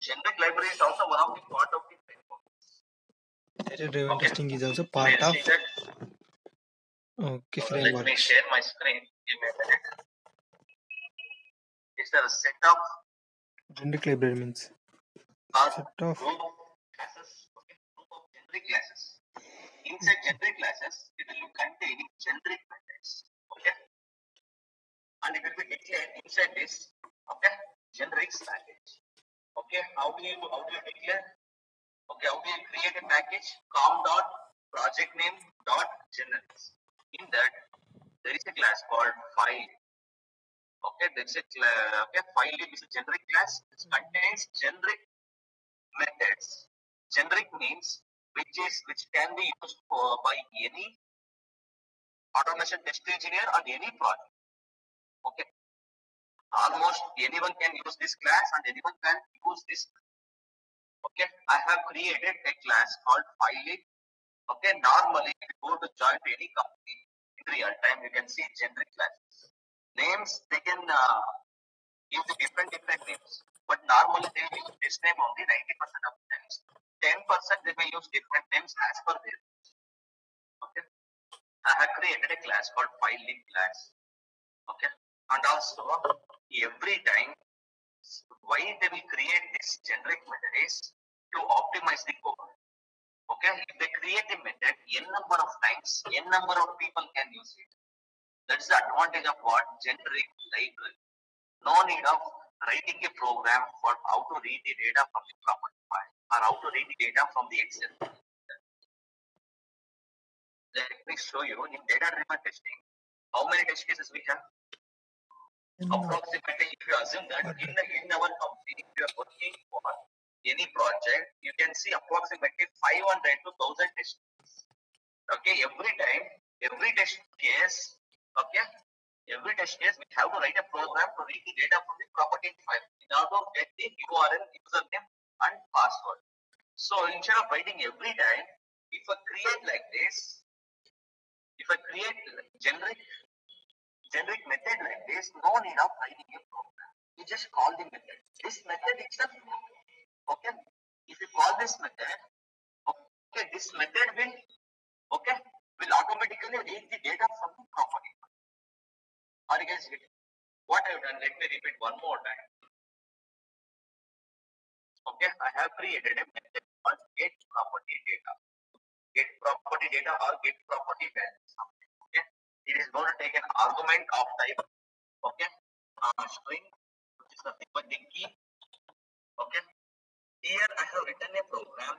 Generic library is also one of the part of the framework. Data-driven Okay. testing is also May I part of see that? Let me frameworks. share my screen. Give me a minute. Is there a set of Generic library means set of group of classes? Okay. Group of generic classes. Inside generic classes, it will contain generic methods. Okay. And it will be declared inside this. Okay. Generics package. Okay. How do you declare? Okay. How do you create a package? Com dot project name dot generics. In that, there is a class called file. Okay, there is a file name is a generic class. It contains generic methods. Generic means which can be used by any automation test engineer on any project. Okay, almost anyone can use this class and anyone can use this. Okay, I have created a class called file. Okay, normally if you go to join to any company in real time, you can see generic classes. Names they can give the different names, but normally they use this name only 90% of the times. 10% they may use different names as per their. Okay, I have created a class called file link class. Okay, and also every time why they will create this generic method is to optimize the code. Okay, if they create a method, n number of times, n number of people can use it. That's the advantage of what generic library. No need of writing a program for how to read the data from the property file or how to read the data from the Excel. Let me show you in data-driven testing how many test cases we have. Approximately, if you assume that in our company, if you are working for any project, you can see approximately 500 to 1000 test cases. Okay, every test case, okay, every test case, we have to write a program to read the data from the property file in order to get the URL, username, and password. So instead of writing every time, if I create like this, if I create generic method like this, no need of writing a program. You just call the method. This method itself, okay. If you call this method, okay, this method will automatically read the data from the property. Are you guys getting what I have done? Let me repeat one more time. Okay, I have created a method called get property data. Get property data or get property value. Okay, it is going to take an argument of type. Okay, string, which is nothing but the key. Okay, here I have written a program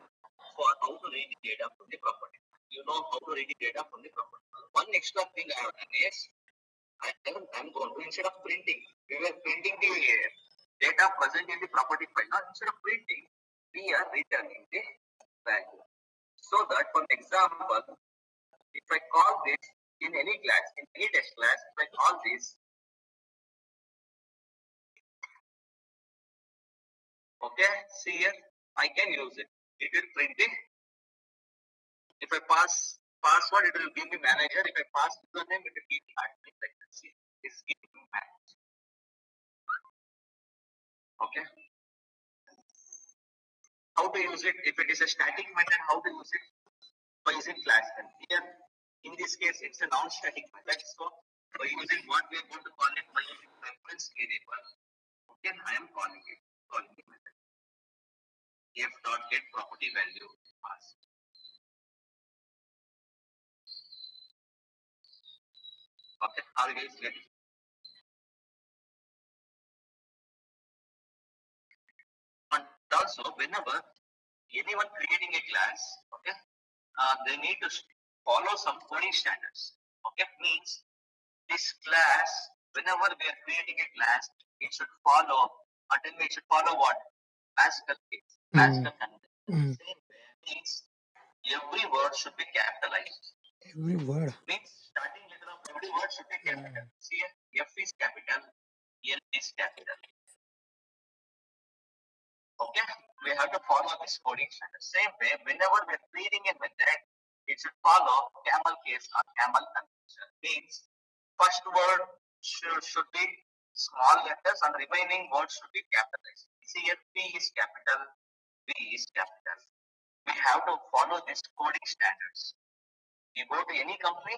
for how to read the data from the property. You know how to read the data from the property. One extra thing I have done is I'm going to, instead of printing, we were printing the data present in the property file. Now instead of printing, we are returning the value. So that, for example, if I call this in any class, in any test class, if I call this, okay, see here, I can use it. It will print it. If I pass password, it will give me manager. If I pass username, it will give me admin. Like see, it's giving me manager. Okay. How to use it? If it is a static method, how to use it? By using class. And here, in this case, it's a non-static method. So by using what we are going to call it, by using reference variable, okay, I am calling the method. F dot get property value pass. Okay, are you guys ready? And also, whenever anyone creating a class, okay, they need to follow some coding standards. Okay, means this class, whenever we are creating a class, it should follow, it should follow what? Pascal case. Pascal convention. Same way means every word should be capitalized. Every word means starting letter of every word should be capital. See, F is capital, L is capital. Okay, we have to follow this coding standard. Same way, whenever we are creating a method, it should follow camel case or camel convention. Means first word should be small letters and remaining words should be capitalized. See here, P is capital, V is capital. We have to follow these coding standards. You go to any company,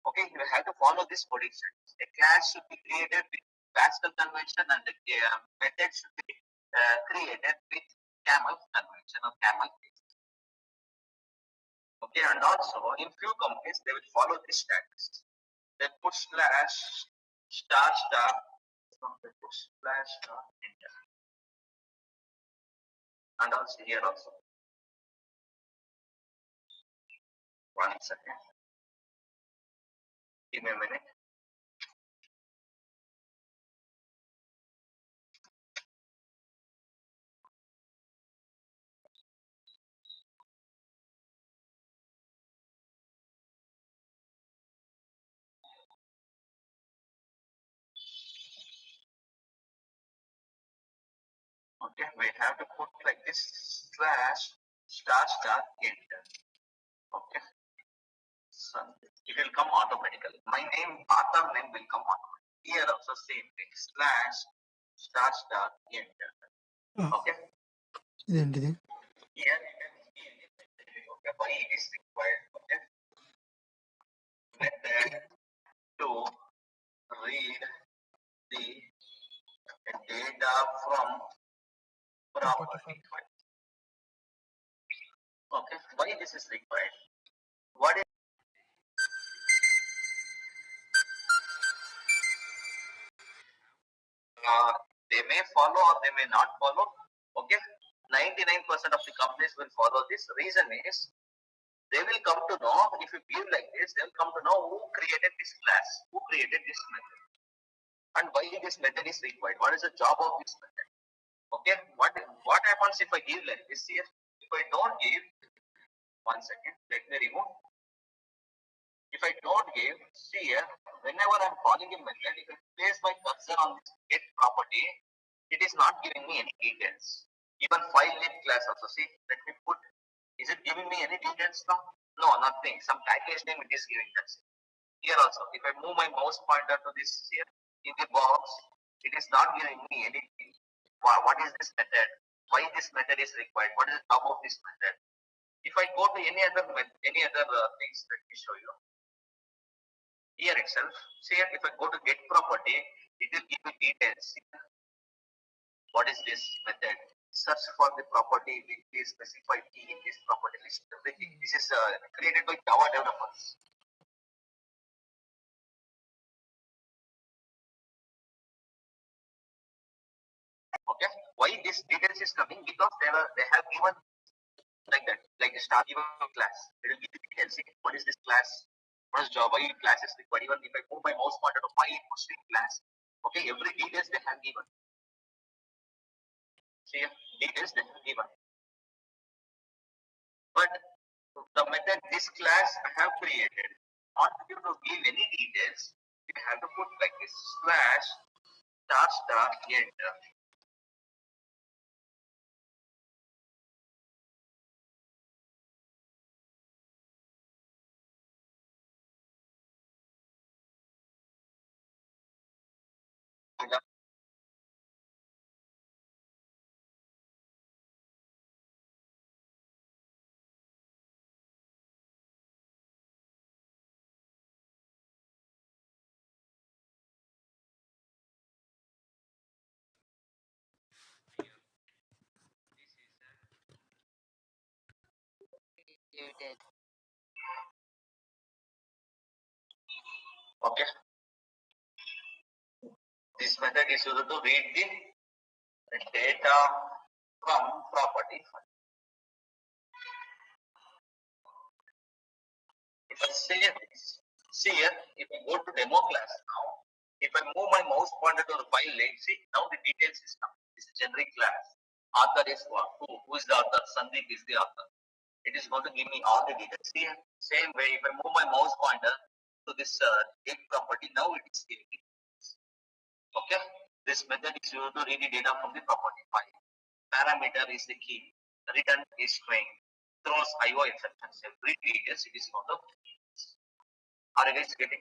okay, you have to follow this coding standards. A class should be created with Pascal convention, and the method should be created with Camel convention or Camel case. Okay, and also in few companies they will follow these standards. They put slash star star, they put slash star enter, and also here also. One second. Give me a minute. Okay, we have to put like this slash star star enter. Okay, so it will come automatically. My name, author name will come automatically. Here also same thing, slash star star enter. Okay. ఇదేంటిది? Here you can see okay, why it is required. Okay. Method to read the data from property. Okay, why this is required? What is they may follow or they may not follow. Okay, 99% of the companies will follow this. Reason is they will come to know, if you give like this, they will come to know who created this class, who created this method, and why this method is required. What is the job of this method? Okay, what happens if I give like this here? If I don't give, one second, let me remove. If I don't give, see here, whenever I'm calling a method, if I place my cursor on this get property, it is not giving me any details. Even file name class also, see, let me put, is it giving me any details now? No, nothing. Some package name it is giving us. Here also, if I move my mouse pointer to this here, in the box, it is not giving me anything. What is this method? Why this method is required? What is the job of this method? If I go to any other things, let me show you. Here itself, see here, if I go to get property, it will give me details. What is this method? Search for the property with the specified key in this property list. Everything. This is created by Java developers. Okay. Why this details is coming? Because they have given like that, like a start given class. It will give you details. What is this class? What is Java class is required? Even if I move my mouse pointer to my string class, okay, every details they have given. See, details they have given. But the method this class I have created, not you to give any details, you have to put like this slash star star enter. Okay. This method is used to read the data from property. If I see here, if I go to demo class now, if I move my mouse pointer to the file name, see now the details is coming. This is generic class. Author is what? Who is the author? Sandeep is the author. It is going to give me all the details. See, same way, if I move my mouse pointer to this get property, now it is giving me. Okay, this method is used to read the data from the property file. Parameter is the key. Return is string. Throws IO exceptions. Every details it is going to. Are you guys getting?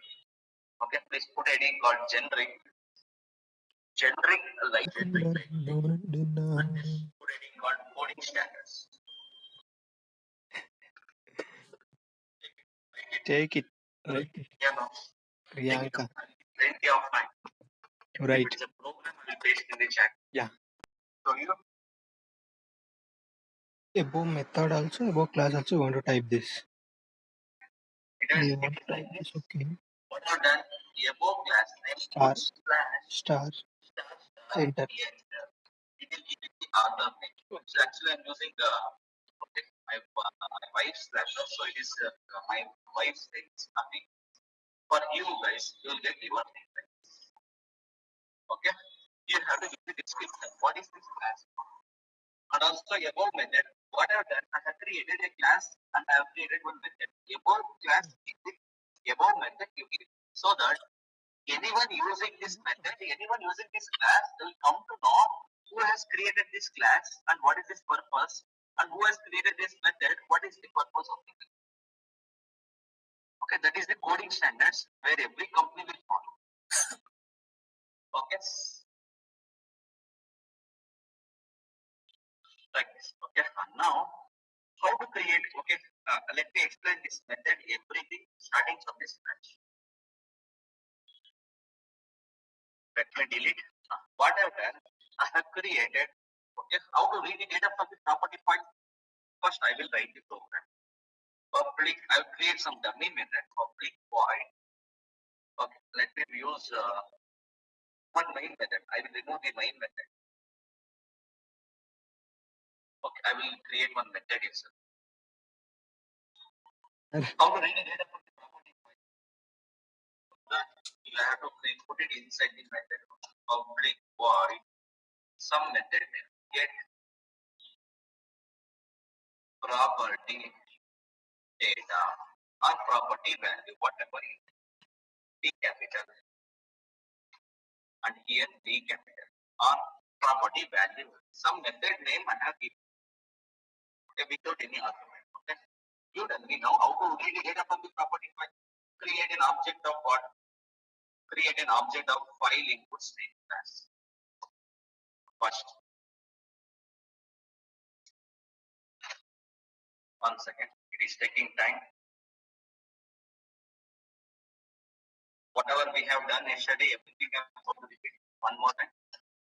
Okay, please put a heading called generic. Generic like reading called coding standards. Take it. Right. Yeah, no. Priyanka. Plenty of time. Right. If it's a program, I will paste in the chat. Yeah. So you Above method also, above class also, you want to type this. it has You want to type this, okay. what are done? Above class name Star. slash Star. Enter. yes, it will give you the other name. So actually, I'm using my wife's laptop, so it is my wife's name. Nothing. For you guys, you will get your name. Okay, you have to give the description. What is this class? And also above method, what I have done, I have created a class and I have created one method. Above class, above method, you give so that anyone using this method, anyone using this class will come to know who has created this class and what is its purpose, and who has created this method, what is the purpose of it. Okay, that is the coding standards where every company will follow. Okay. Like this. Okay, and now how to create, okay, let me explain this method, everything starting from this scratch. Let me delete. What I have done, I have created, okay, how to read the data from the property file. First, I will write the program. Public, I will create some dummy method, public void. Okay, let me use one main method. I will remove the main method. Okay, I will create one method itself. How to read the data from the property file? You have to put it inside the method. Public void some method get property data or property value, whatever it is, D capital and here D capital or property value, some method name and have given without any argument. Okay, you tell me now how to read the data from the property file. Create an object of what? Create an object of file input stream class. First, one second, it is taking time. Whatever we have done yesterday, everything I am going to repeat one more time.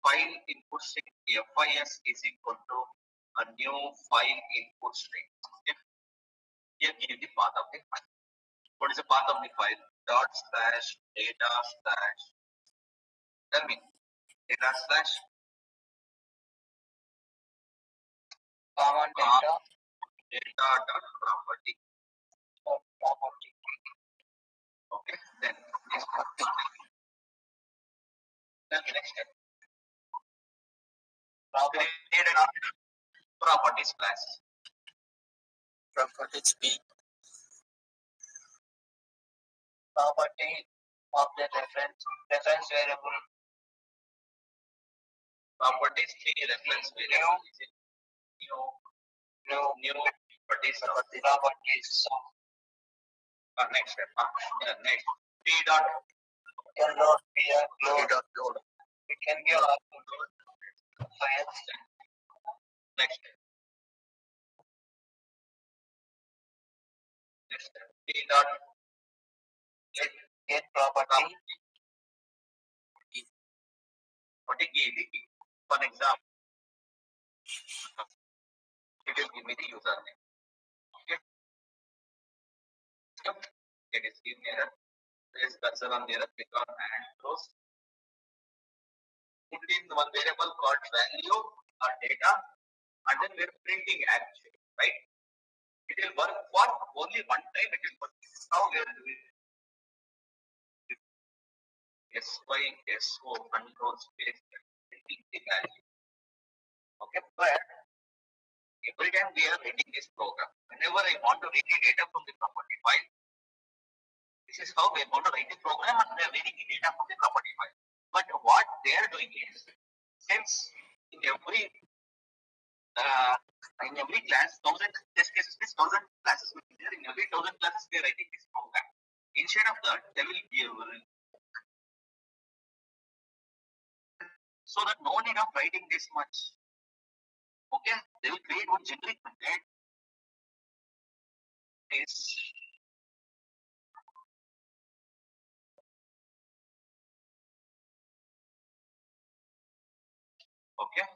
File input string FIS is equal to a new file input string. Okay. Here give the path of the file. What is the path of the file? Dot slash data slash. Tell me. Data slash. Data dot property. Okay. Then next step. Create an properties class. Properties B. Property object reference variable. Properties C reference variable. New properties. Next step. Next. P dot cannot be a load. It can be a load. Next step. Next step. P dot get property. What is key? For example, it will give me the username. Okay. It is give me error. Place cursor on the error, click on and close. Put in one variable called value or data, and then we're printing actually, right? It will work for only one time. It will work. Now we are doing SYSO control space printing the value. Okay, but every time we are reading this program, whenever I want to read the data from the property file, this is how we are going to write the program and we are reading the data from the property file. But what they are doing is, since in every class, 1000 test cases, this 1000 classes will be there. In every 1000 classes, they are writing this program. Instead of that, they will give so that no need of writing this much. Okay, they will create one generic method. Is okay.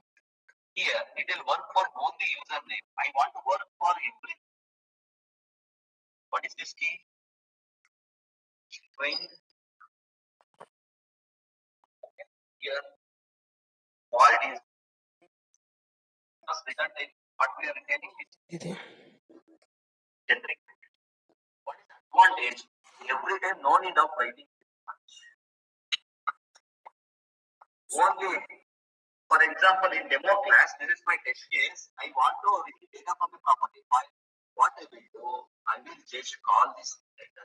Here it will work for both the username. I want to work for every. What is this key? String. Here, void is return type. What we are returning is ఇది generic. What is the advantage? Every time, no need of writing. Only, for example, in demo class, this is my test case. I want to read data from the property file. What I will do, I will just call this data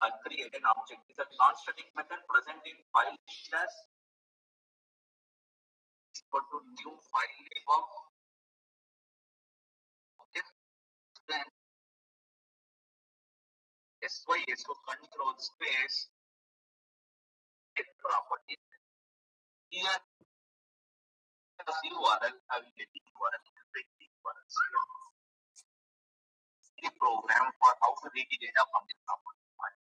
and create an object. It's a non-static method present in file class. Go to new file name. Okay. Then SYSO control space get property. Here as URL, I will get the URL. The program for how to read the data from the property file.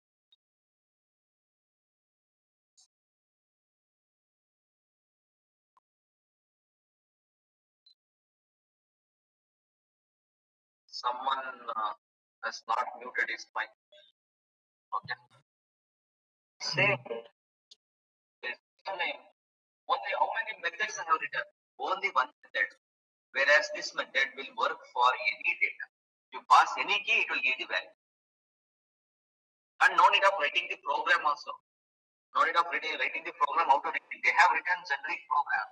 Someone has not muted his mic. Okay. Same. Only how many methods I have written? Only one method. Whereas this method will work for any data. You pass any key, it will give the value. And no need of writing the program also. No need of writing the program how to read it. They have written generic program.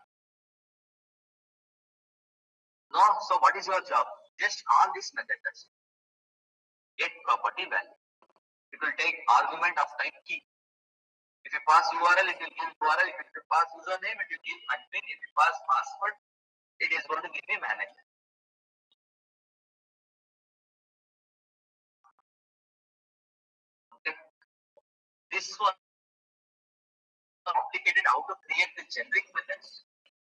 No, so what is your job? Just all these methods. Get property value. It will take argument of type key. If you pass URL, it will give URL. If you pass username, it will give admin. If you pass password, it is going to give me manager. Okay. This one complicated how to create the generic methods.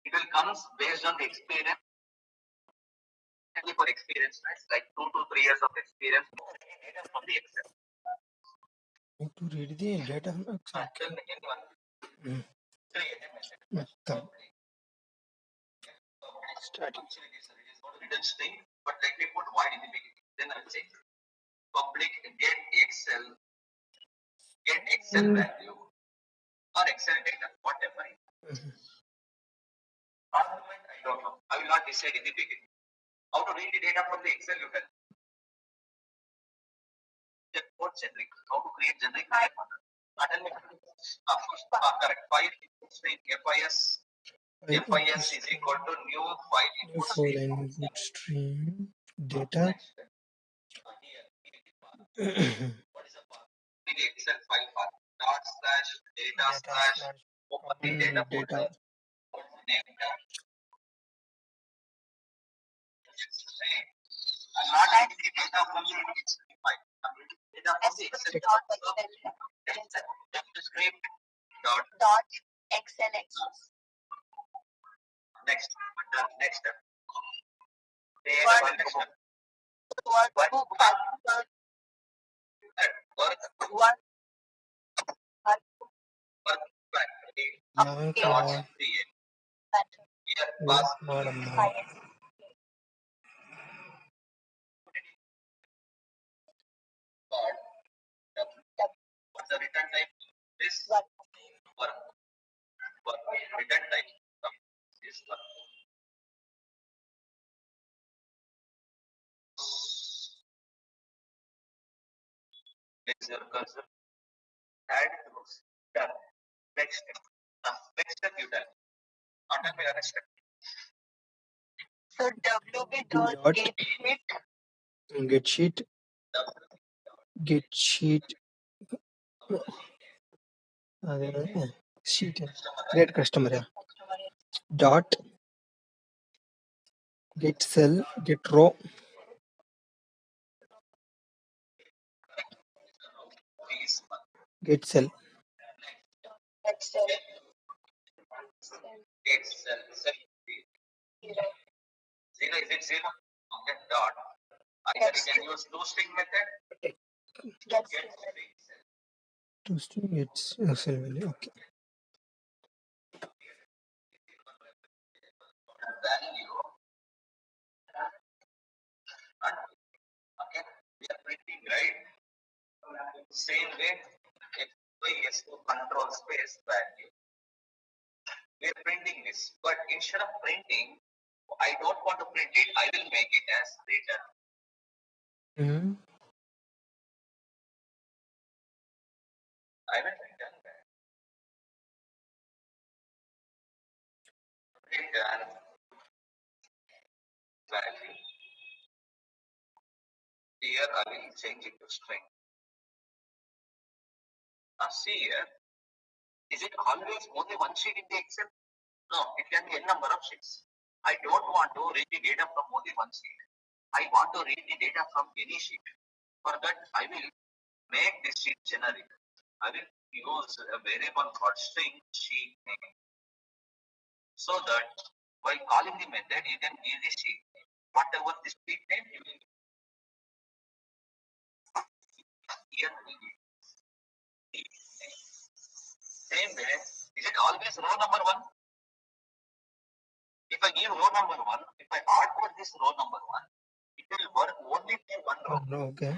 It will come based on the experience. For experience, like 2 to 3 years of experience from the Excel. to read the data from Excel. మొత్తం starting. Written string, but let me put void in the beginning. Then I will say public get Excel value or Excel data, whatever. Argument, I don't know. I will not decide in the beginning. How to read the data from the Excel you tell. Just put generic. How to create generic data. Correct. File string FIS. FIS is equal to new file input file input stream data. What is the path? The Excel file path. Dot slash data slash open the data folder. Name dash. I'm not adding the data from the Excel file. Data from the Excel script dot XLX. Next step. Next step. What's the return type? This work. Return type is work. Place your cursor. Add rows. Done. Next step. Next step you done. Not the next step. So get sheet అదే sheet get customer dot get cell get row get cell Zero, is it zero? Okay, dot. Either you can use toString method. Get string To string it's SL value. Okay. value. And again, we are printing, right? Same way, if we use control space value, we are printing this. But instead of printing, I don't want to print it. I will make it as return. I will return that. Return value. Here I will change it to string. Now see here, is it always only one sheet in the Excel? No, it can be a number of sheets. I don't want to read the data from only one sheet. I want to read the data from any sheet. For that, I will make this sheet generic. I will use a variable called string sheet name. So that while calling the method, you can give the sheet name. Whatever the sheet name, you will here same way, is it always row number one? If I give row number one, if I hardcode this row number one, it will work only for one row. Oh, no, okay.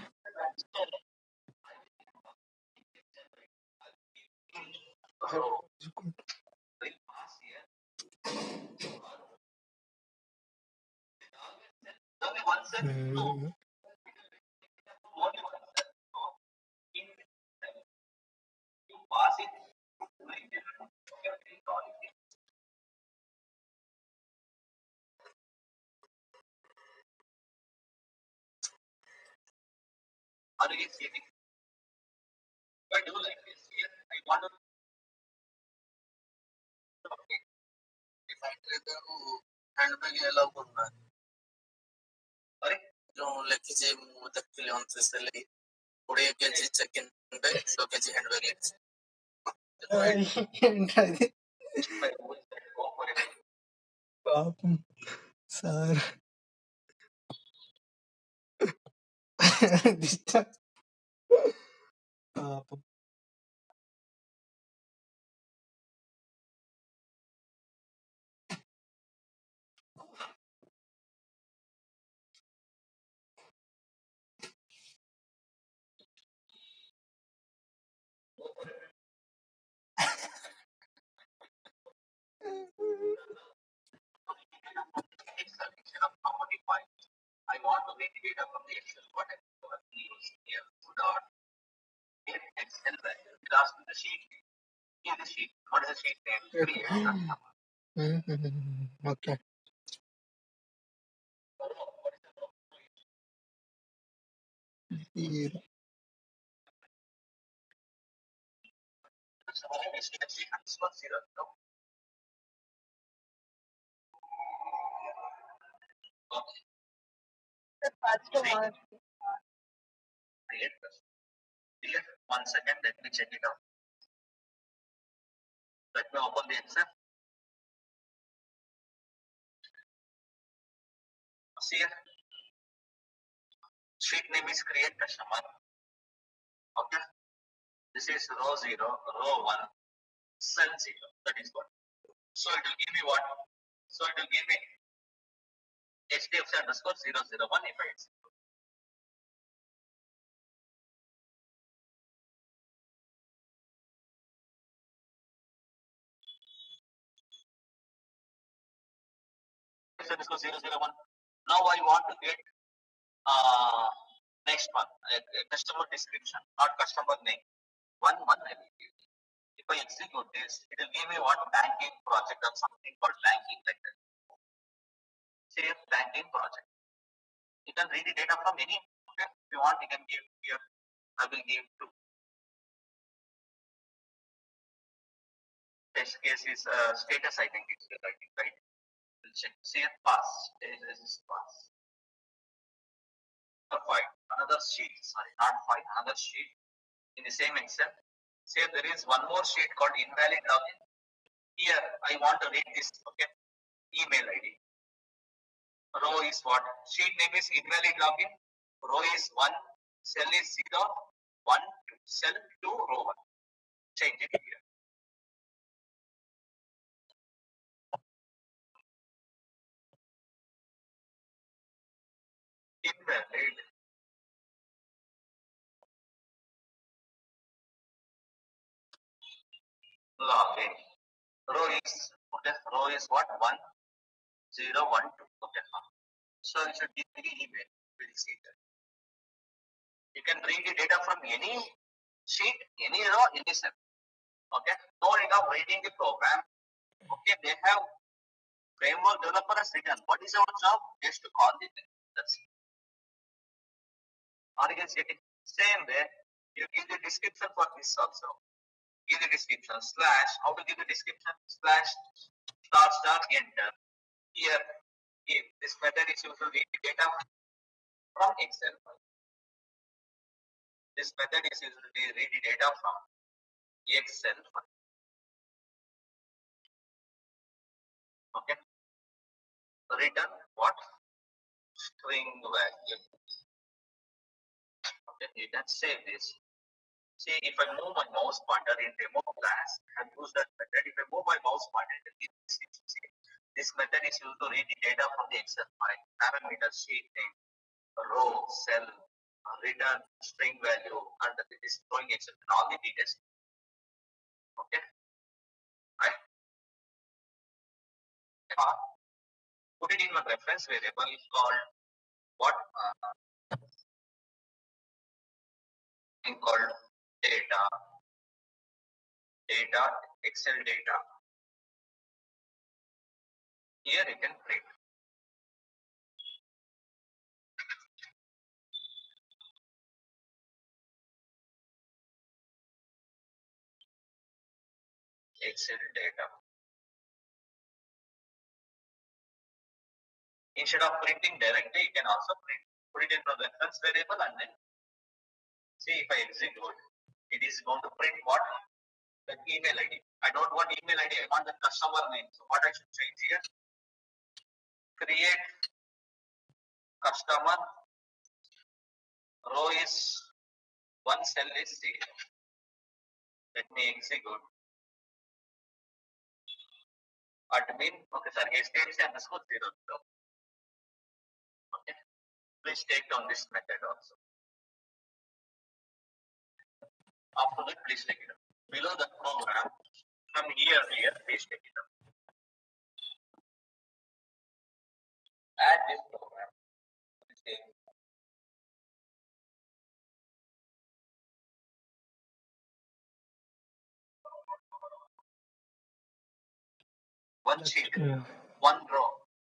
Row. Will pass here. Only one set. No. Only one set. So, you pass it. Are you getting? If I do like this here, I want to. Okay. If I trigger handbag allow करना है. अरे जो लेके मुंह तक के लिए उनसे से ले 20 kg check-in bag, 2 kg handbag लेके. ఏంటది పాపం సార్ డిస్టర్బ్ పాపం I want to read data from the Excel. What I use here dot get Excel value. It asks me the sheet. Here the sheet. What is the sheet name? Okay One second, let me check it out. Let me open the Excel. See here. Sheet name is create customer. Okay. This is row 0, row 1, cell 0. That is what. So it will give me what? So it will give me HDFC underscore 001 if I execute. Underscore 001. Now I want to get next one, customer description, not customer name. One I will give. If I execute this, it will give me what banking project or something called banking like that. Say banking project. You can read the data from any. Okay, if you want, you can give here. I will give two. Test case is status. I think it's writing right. We'll check. See pass. This is pass. File. Another sheet. Sorry, not file. Another sheet in the same Excel. Say there is one more sheet called invalid login. Here I want to read this. Okay, email ID. Row is what? Sheet name is invalid login. Row is 1, cell is 0, 1, cell 2, row 1. Change it here. Invalid login. Row is what? 1, 0, 1, 2. Okay. So you should give me email. We'll see that. You can read the data from any sheet, any row, any cell. Okay. No need of reading the program. Okay. They have framework developer has written. What is our job? Just to call the thing. That's it. Or you can say it same way. You give the description for this also. Give the description slash. How to give the description? Slash star enter. Here, if this method is used to read the data from Excel. This method is used to read the data from Excel. Okay. Return what? String value. Okay. You can save this. See, if I move my mouse pointer in demo class and use that method, if I move my mouse pointer in this method is used to read the data from the Excel file, parameter, sheet name, row, cell, return, string value, and it is throwing Excel and all the details. Okay. Right. Put it in one reference variable called what? Called data, Excel data. Here you can print. Excel data. Instead of printing directly, you can also print. Put it in the reference variable and then see if I execute, it is going to print what? The email ID. I don't want email ID, I want the customer name. So what I should change here? Create customer, row is 1, cell is 0. Let me execute. Admin, okay, sir, HTML underscore 0. Okay. Please take down this method also. After that, please take it up. Below the program, from here, please take it up. Add this program. One sheet, one row,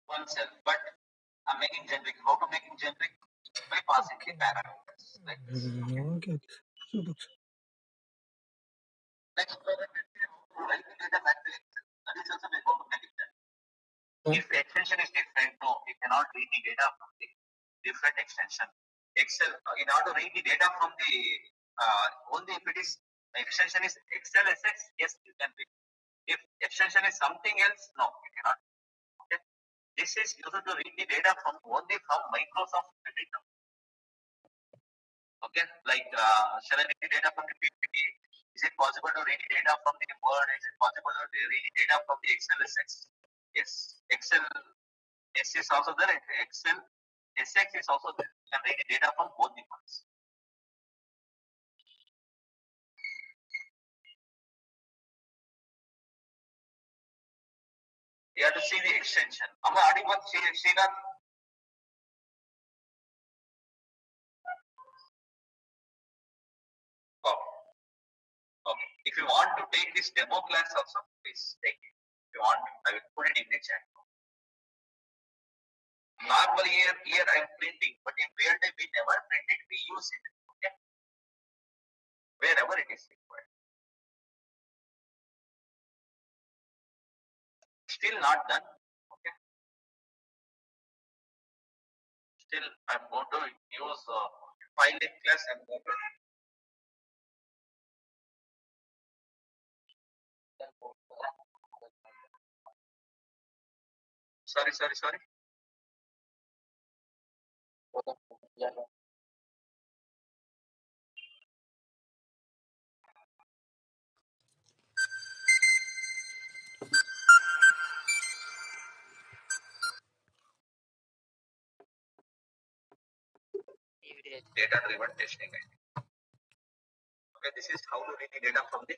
one cell. But I'm making generic. How to making generic? By passing the parameters. Like this. Okay. Next parameter, write the data back to Excel. That is also how to make it done. If extension is different, no, you cannot read the data from the different extension. Excel, in order to read the data from the only if it is extension is Excel SX, yes, you can read. If extension is something else, no, you cannot. Okay. This is used to read the data from only from Microsoft data. Okay, like shall I read the data from the PPT? Is it possible to read the data from the Word? Is it possible to read the data from the Excel SX? Yes, Excel S is also there. Excel SX is also there. You can read the data from both the ones. You have to see the extension. Am I audible? See that? Okay. If you want to take this demo class also, please take it. If you want, I will put it in the chat. Normally here I am printing, but in real time we never print it, we use it. Okay. Wherever it is required. Still not done. Okay. Still I'm going to use file class. I'm going to sorry. Yeah. Data driven testing. Okay, this is how to read the data from the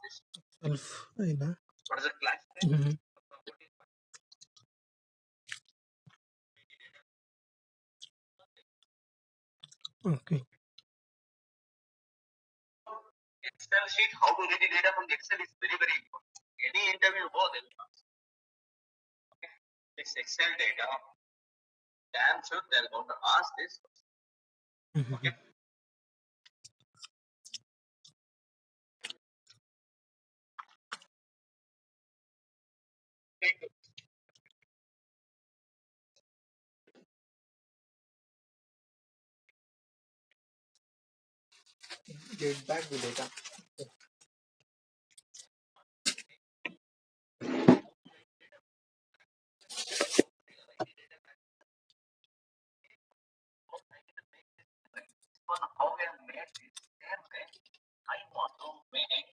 this. Self అయినా What is the class name? Okay Excel sheet, how to read the data from the Excel is very, very important. Any interview go, they will ask. Okay. This Excel data, damn sure they're going to ask this. Okay. get back the data. How we have made this same way, I want to make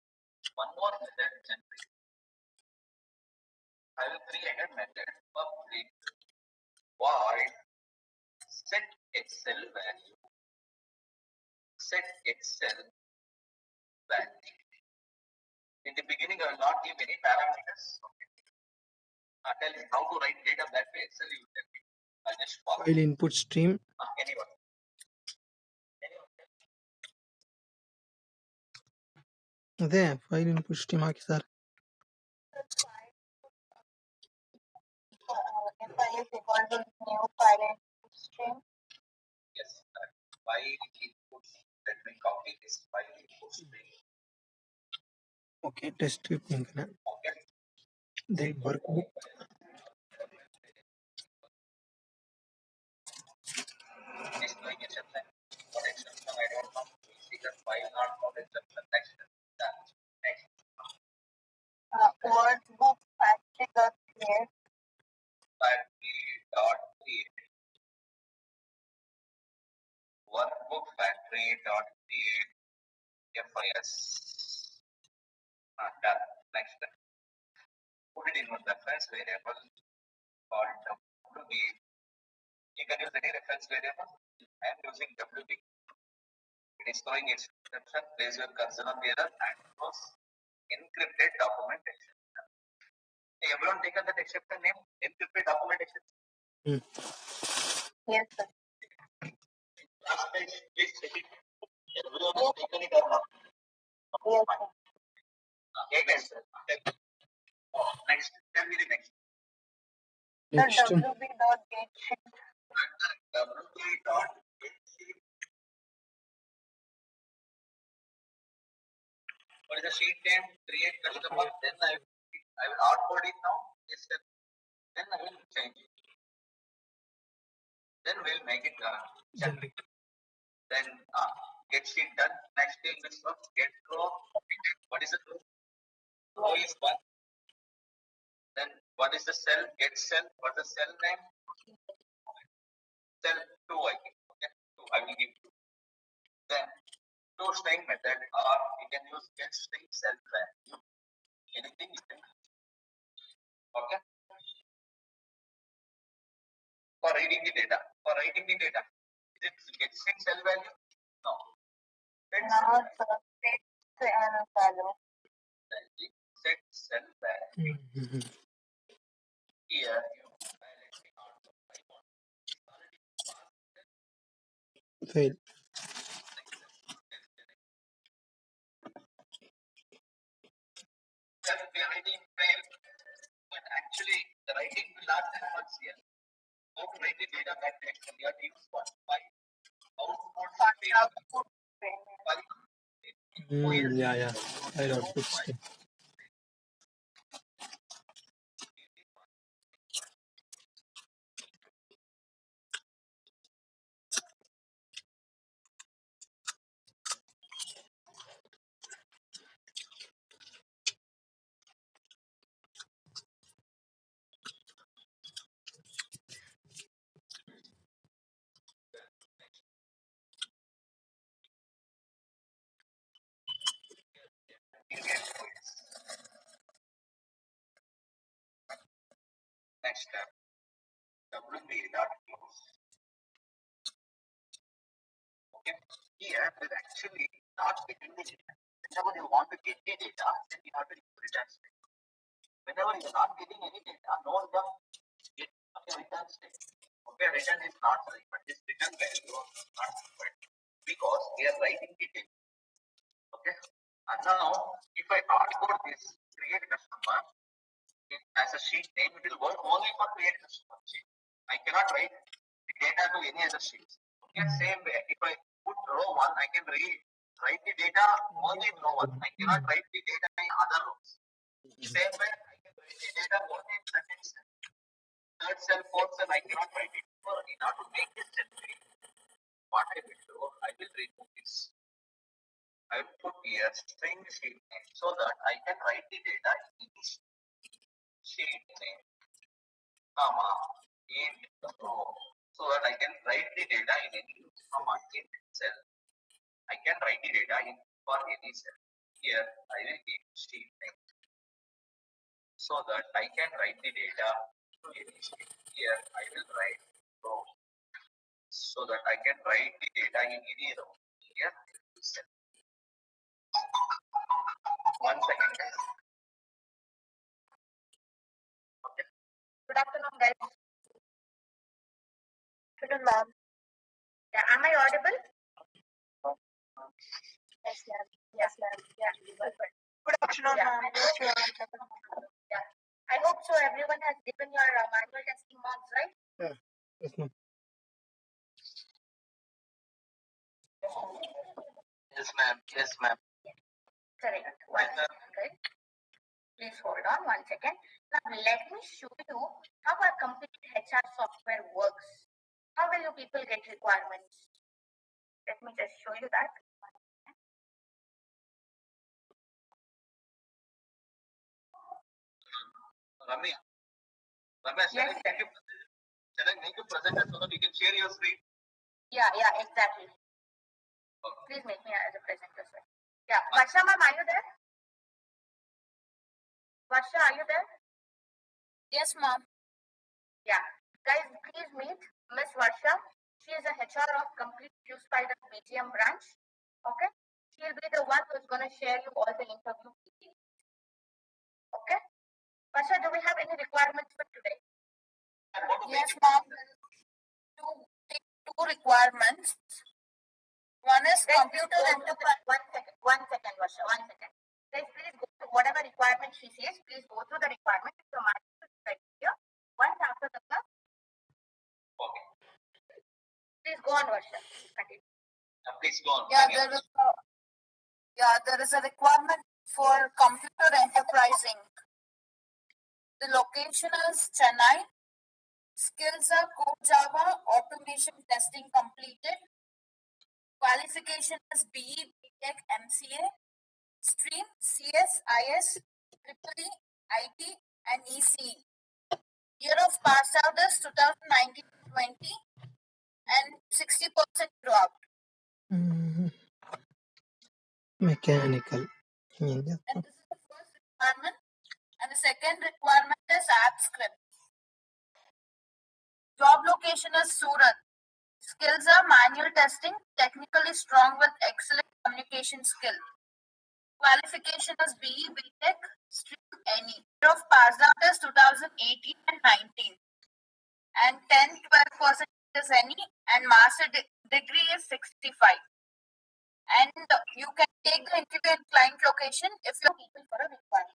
one more method generate. I will create a method public void set Excel value. Set Excel value. In the beginning, I will not give any parameters. Okay. I'll tell you how to write data that way. Excel you tell me. I'll just follow. File input stream. Anyone. అదే file input stream hockey sir If I use equal to new file input stream. Yes, file inputs. Let me copy this file input stream. Okay test script ఇంకా Okay. Then workbook Displaying exception. What exception? I don't know. Secret file not found exception. Next. Next. Word book factory dot create. Factory dot create. Workbook factory dot create. FIS. Done. Next. Put it in one reference variable called WB. You can use any reference variable. I am using WB. It is throwing its exception. Place your cursor on the error and close encrypted documentation. Hey, everyone taken that exception name? Encrypted documentation. Yes, sir. Last page, please check it. Everyone has taken it or not? Yes, sir. Okay, yes, sir. Next. Tell me the next. Next WB dot get sheet. WB dot get sheet. What is the sheet name? Create customer. Then I will output it now. Yes, sir. Then I will change it. Then we'll make it generic. Then get sheet done. Next thing is get row. What is the row? Row is one. Then what is the cell? Get cell. What's the cell name? Cell 2 I think. Okay. 2. I will give 2. Then to string method or you can use get string cell value. Anything you can. Okay. For reading the data. For writing the data. Is it get string cell value? No. No, sir. Set cell value. Set cell value. Here you fail writing fail, but actually the writing will not happen here. How to write the data back text from your team spot by output yeah file output stream next step, wp.close. Okay, here is actually not getting the data. Whenever you want to get the data, then you have to return state. Whenever you are not getting any data, no one will get return state. Okay, return is not right, but this return value is not right because we are writing the data. Okay, and now if I talk about this create customer as a sheet name, it will work only for create customer sheet. I cannot write the data to any other sheets. Okay, same way, if I put row 1, I can write the data only in row 1. I cannot write the data in other rows. Same way, I can write the data only in second cell. Third cell, fourth cell, I cannot write it. So in order to make this generate, what I will do, I will remove this. I will put here string sheet name so that I can write the data in this sheet name, comma, in the row, so that I can write the data in any comma in cell. I can write the data in for any cell. Here I will give sheet name so that I can write the data to any sheet. Here I will write row so that I can write the data in any row. Here cell. 1 second. Okay. Good afternoon, guys. Good afternoon, ma'am. Yeah, am I audible? Yes, ma'am. Yes, ma'am. Yeah. Good afternoon, ma'am. Yeah. I hope so. Everyone has given your manual testing marks, right? Yeah. Yes, ma'am. Yes, ma'am. Yes, ma'am. Correct. One second, right? Please hold on 1 second. Now let me show you how our complete HR software works. How will you people get requirements? Let me just show you that. Ramya, shall I make you presenter so that you can share your screen? Yeah, exactly. Okay. Please make me as a presenter, sir. Yeah, Varsha ma'am, are you there? Varsha, are you there? Yes, ma'am. Yeah, guys, please meet Miss Varsha. She is a HR of Complete QSpider BGM branch. Okay, she'll be the one who's going to share you all the interview details. Okay, Varsha, do we have any requirements for today? Yes, ma'am. Two requirements. One is computer enterprise. 1 second, Varsha, 1 second. Guys, please go to whatever requirement she says. Please go through the requirement. So, here. Once after the class. Okay. Please go on, Varsha. Continue. Please go on. There is a requirement for computer enterprising. The location is Chennai. Skills are Code Java, automation testing completed. Qualification is BE, BTech, MCA. Stream CS, IS, EEE, IT, and ECE. Year of pass out is 2019-20 and 60% dropped. Mechanical. Yeah. And this is the first requirement. And the second requirement is app script. Job location is Surat. Skills are manual testing, technically strong with excellent communication skill. Qualification is BE, BTech, stream any. Year of pass out is 2018 and 19. And 10-12% is any, and master degree is 65. And you can take the interview in client location if you're people for a requirement.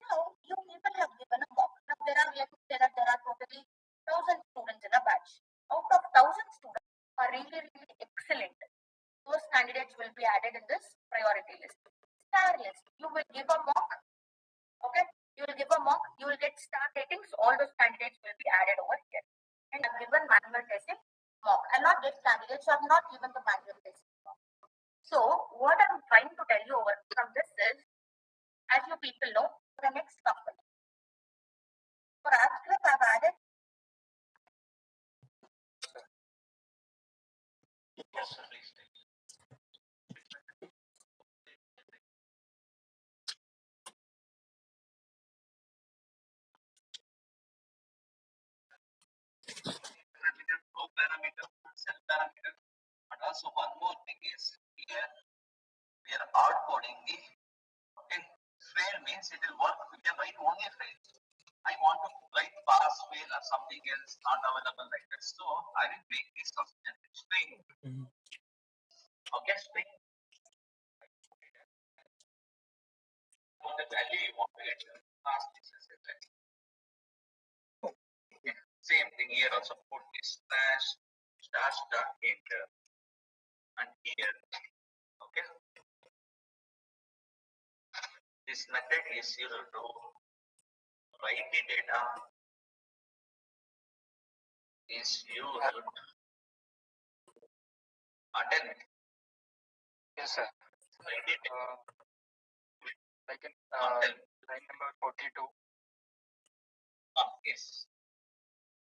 Now, you people have given a mock. Now, there are totally 1,000 students in a batch. Out of 1,000 students are really, really excellent. Those candidates will be added in this priority list. Star list. You will give a mock. Okay. You will give a mock. You will get star ratings. All those candidates will be added over here. And I've given manual testing mock. I'll not get candidates who have not given the manual testing mock. So, what I'm trying to tell you over from this is, as you people know, the next company. For AppScript, I've added. Yes, please. parameter, cell parameter, and also one more thing is here we are hard coding the fail means it will work. We can write only fail. I want to write pass, fail, or something else not available like that. So I will make this of string. Okay, string. For the value you want to get last same thing here also put this slash star enter and here. Okay. This method is used to write the data is used attend. Yes, sir. Write it Like in line number 42. yes.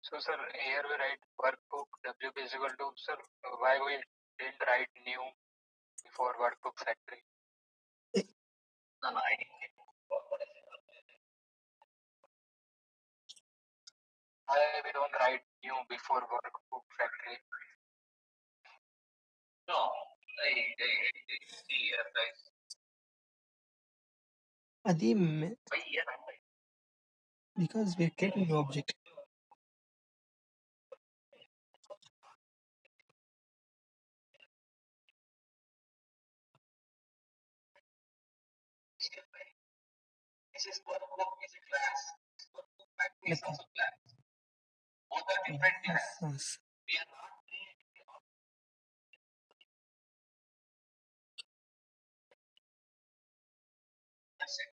So, sir, here we write workbook WP is equal to, sir, why we didn't write new before workbook factory? No, I didn't. Why we don't write new before workbook factory? No, I see here, guys. అది By here I'm right. because we're getting the object. This is workbook is a class. Workbook factory is also class. Both are different class. Yes. We are not creating the object.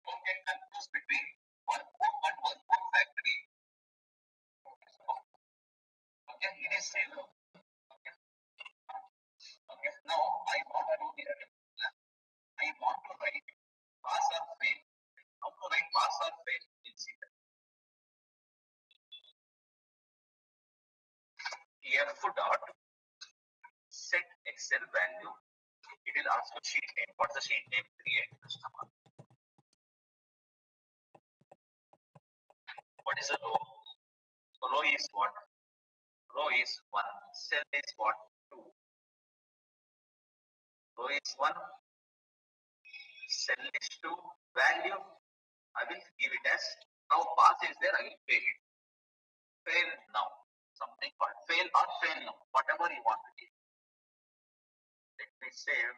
Don't get confused between workbook and workbook factory. Okay, it is zero. Okay. Okay, now I want to do the I want to write pass or fail. How to write pass or fail? We'll see that. F dot set Excel value. It will ask for sheet name. What's the sheet name? Create customer. What is a row? So row is what? Row is 1. Cell is what? 2. Row is 1. Cell is 2. Value, I will give it as, now pass is there, I will fail it. Fail now. Something called fail or fail now. Whatever you want to give. Let me save.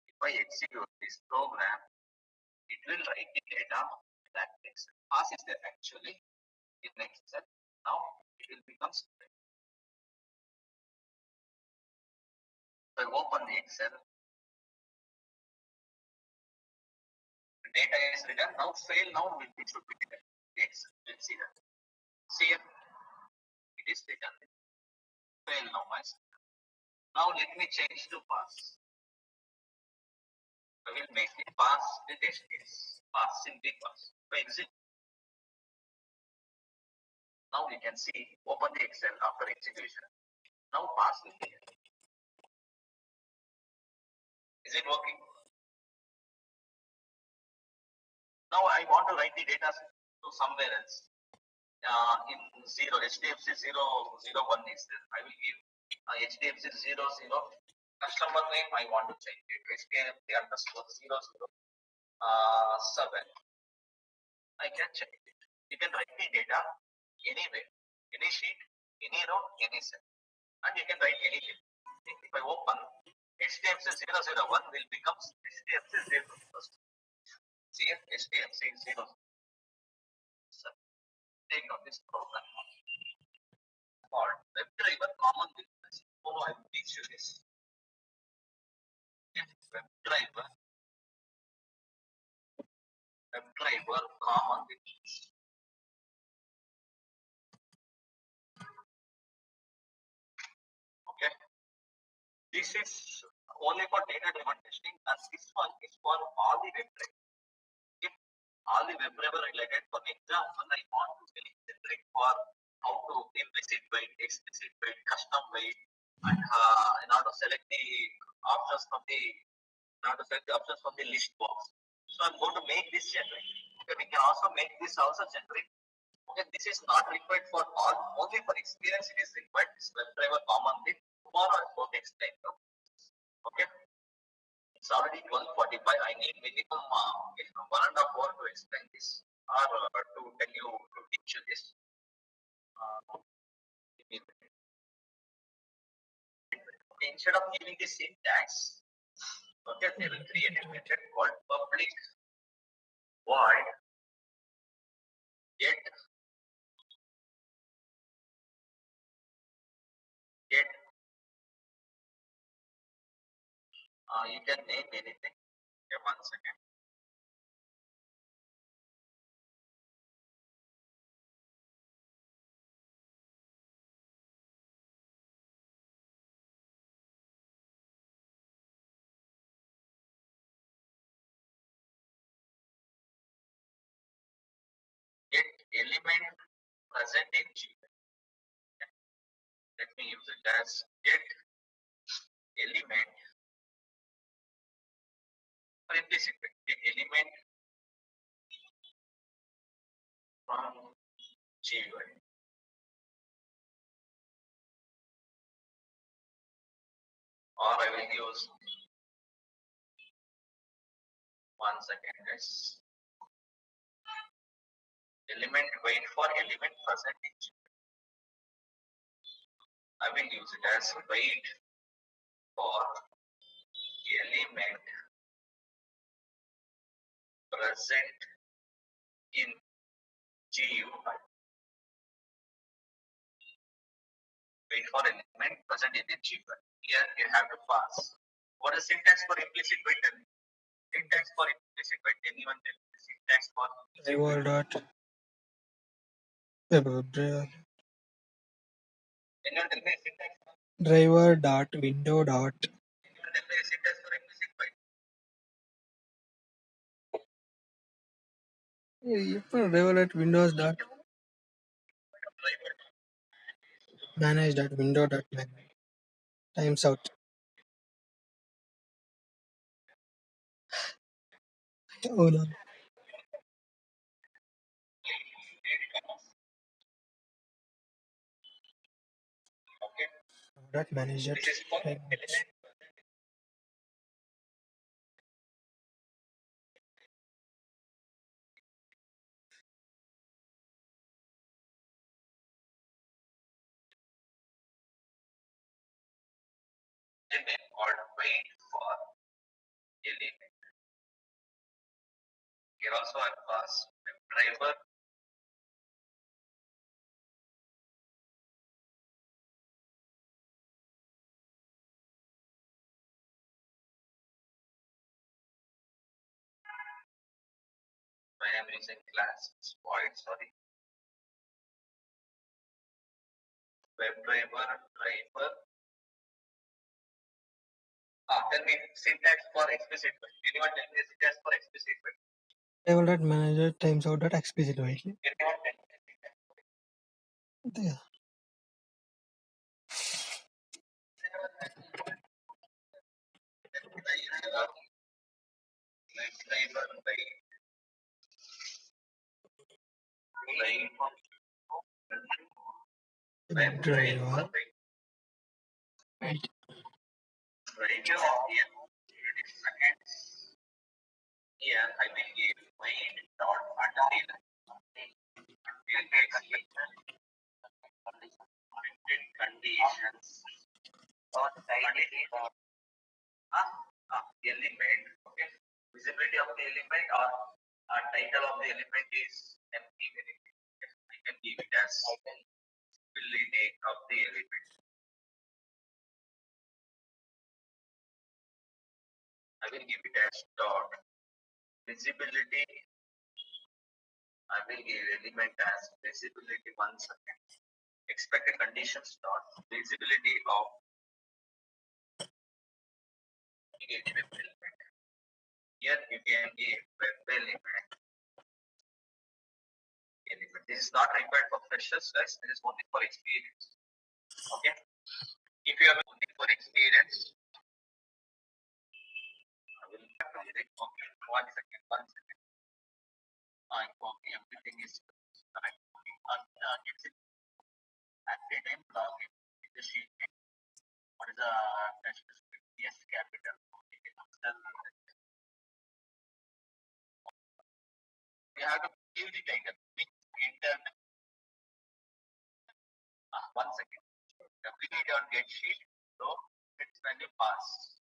If I execute this program, it will write the data that Excel. Pass is there actually in Excel. Now it will become fail. So I open the Excel. The data is written. Now fail now it should be written. Excel. Let's see that. See here. It is written. Fail now myself. Now let me change to pass. I will make it pass the test case. Pass, simply pass. So exit. Now we can see, open the Excel after execution. Now pass will be here. Is it working? Now I want to write the data to somewhere else. In 0, HDFC 001 is there. I will give HDFC 00. Customer name I want to change it. HDFC underscore 00 7. I can change it. You can write the data anywhere, any sheet, any row, any cell, and you can write anything. If I open HDFC 001 will become HDFC 0. See here, HDFC 0. So, take note this program called WebDriver Common Business. Oh, I will teach you this. WebDriver Common Business. Okay. This is only for data-driven testing, and this one is for all the web drivers. If all the web driver related, for example, I want to select generic for how to implicit weight, explicit weight, custom weight, and in order to select the options from the list box. So I'm going to make this generic. Okay, we can also make this also generic. Okay, this is not required for all, only for experience it is required. This WebDriver Common with It's already 12:45. I need minimum 1.5 hours to explain this or to tell you to teach you this. Instead of giving the syntax, okay, they will create a method called public void get you can name anything. Okay, 1 second. Get element present in G. Let me use it as get element or implicit get element from GUI. Or I will use 1 second, guys. Element wait for element present in GUI. I will use it as wait for element present in GUI. Wait for element present in the GUI. Here you have to pass. What is syntax for implicit wait? Syntax for implicit wait. Anyone tell me syntax for Driver dot anyone tell me syntax for driver dot window dot anyone tell me syntax for implicit wait? driver dot windows dot manage dot window dot manage. Times out. Hold on. Okay. Dot manage dot This is for timeout. element. Element or wait for element. Here also I pass driver when I'm using class void, sorry. WebDriver, driver. Tell me syntax for explicit wait. Anyone tell me syntax for explicit wait? Driver dot manager times out dot explicit wait. Anyone tell me syntax for Yeah. driver Driver. radio of the seconds. Here I will give wait dot until conditions or element. Okay, visibility of the element or title of the element is empty variable. I can give it as visibility of the element. I will give it as dot visibility. I will give element as visibility 1 second. Expected conditions dot visibility of web element. Here you can give web element. This is not required for freshers, guys. This is only for experience. Okay. If you are only for experience, I will okay. 1 second. I'm copy everything is correct. It's active name login. It is sheet name. What is the yes capital? We have to give the title which internal. One second. The read on get sheet. So it's when you pass.